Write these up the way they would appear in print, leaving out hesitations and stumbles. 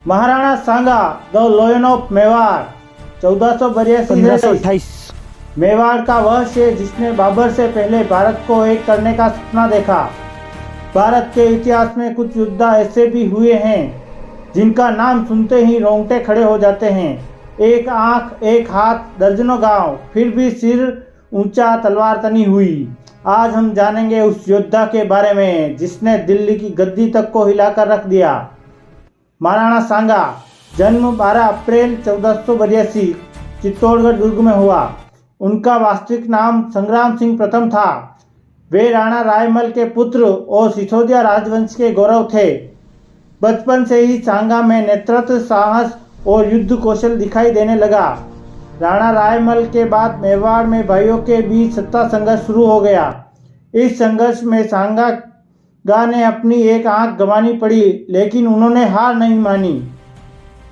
Maharana Sanga the lion of Mewar 1482। Mewar का वह शेर जिसने बाबर से पहले भारत को एक करने का सपना देखा। भारत के इतिहास में कुछ योद्धा ऐसे भी हुए हैं जिनका नाम सुनते ही रोंगटे खड़े हो जाते हैं। एक आंख, एक हाथ, दर्जनों गांव, फिर भी सिर ऊंचा, तलवार तनी हुई। आज हम जानेंगे उस योद्धा के बारे में जिसने दिल्ली की गद्दी तक को हिलाकर रख दिया। महाराणा सांगा जन्म 12 अप्रैल 1482 चित्तौड़गढ़ दुर्ग में हुआ। उनका वास्तविक नाम संग्राम सिंह प्रथम था। वे राणा रायमल के पुत्र और सिसोदिया राजवंश के गौरव थे। बचपन से ही सांगा में नेतृत्व, साहस और युद्ध कौशल दिखाई देने लगा। राणा रायमल के बाद मेवाड़ में भाइयों के बीच सत्ता संघर्ष शुरू हो गया। इस संघर्ष में सांगा ने अपनी एक आंख गंवानी पड़ी, लेकिन उन्होंने हार नहीं मानी।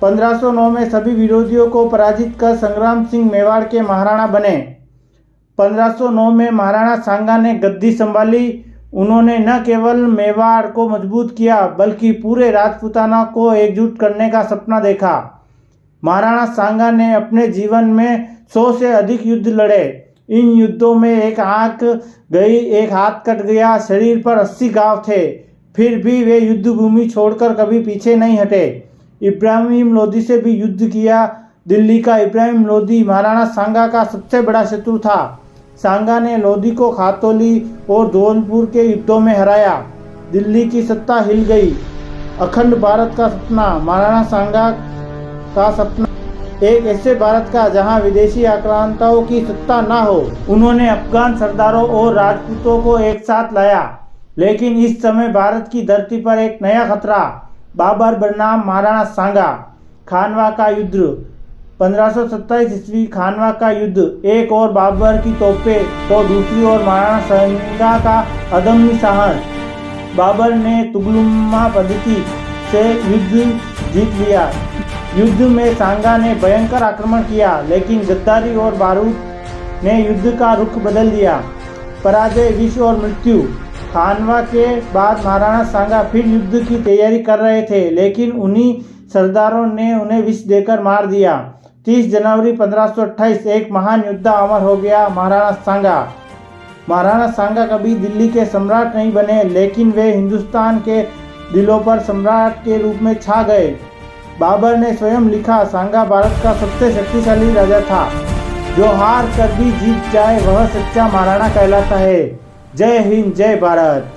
1509 में सभी विरोधियों को पराजित कर संग्राम सिंह मेवाड़ के महाराणा बने। 1509 में महाराणा सांगा ने गद्दी संभाली। उन्होंने न केवल मेवाड़ को मजबूत किया बल्कि पूरे राजपूताना को एकजुट करने का सपना देखा। महाराणा सांगा ने अपने जीवन में 100 से अधिक युद्ध लड़े। इन युद्धों में एक आंख गई, एक हाथ कट गया, शरीर पर 80 घाव थे। फिर भी वे युद्ध भूमि छोड़कर कभी पीछे नहीं हटे। इब्राहिम लोदी से भी युद्ध किया। दिल्ली का इब्राहिम लोदी महाराणा सांगा का सबसे बड़ा शत्रु था। सांगा ने लोदी को खातौली और धौलपुर के युद्धों में हराया। दिल्ली की सत्ता हिल गई। अखंड भारत का सपना, महाराणा सांगा का सपना एक ऐसे भारत का जहां विदेशी आक्रांताओं की सत्ता ना हो। उन्होंने अफगान सरदारों और राजपूतों को एक साथ लाया। लेकिन इस समय भारत की धरती पर एक नया खतरा, बाबर बनाम महाराणा सांगा। खानवा का युद्ध 1527 ईस्वी। खानवा का युद्ध, एक और बाबर की तोपें तो दूसरी ओर महाराणा सांगा का अदम्य साहस। बाबर ने तुगलुमा पद्धति से युद्ध जीत लिया। युद्ध में सांगा ने भयंकर आक्रमण किया, लेकिन गद्दारी और बारूद ने युद्ध का रुख बदल दिया। पराजय, विष और मृत्यु। खानवा के बाद महाराणा सांगा फिर युद्ध की तैयारी कर रहे थे, लेकिन उन्हीं सरदारों ने उन्हें विष देकर मार दिया। 30 जनवरी 1528 एक महान योद्धा अमर हो गया, महाराणा सांगा। महाराणा सांगा कभी दिल्ली के सम्राट नहीं बने, लेकिन वे हिंदुस्तान के दिलों पर सम्राट के रूप में छा गए। बाबर ने स्वयं लिखा, सांगा भारत का सबसे शक्तिशाली राजा था। जो हार कर भी जीत जाए वह सच्चा महाराणा कहलाता है। जय हिंद, जय भारत।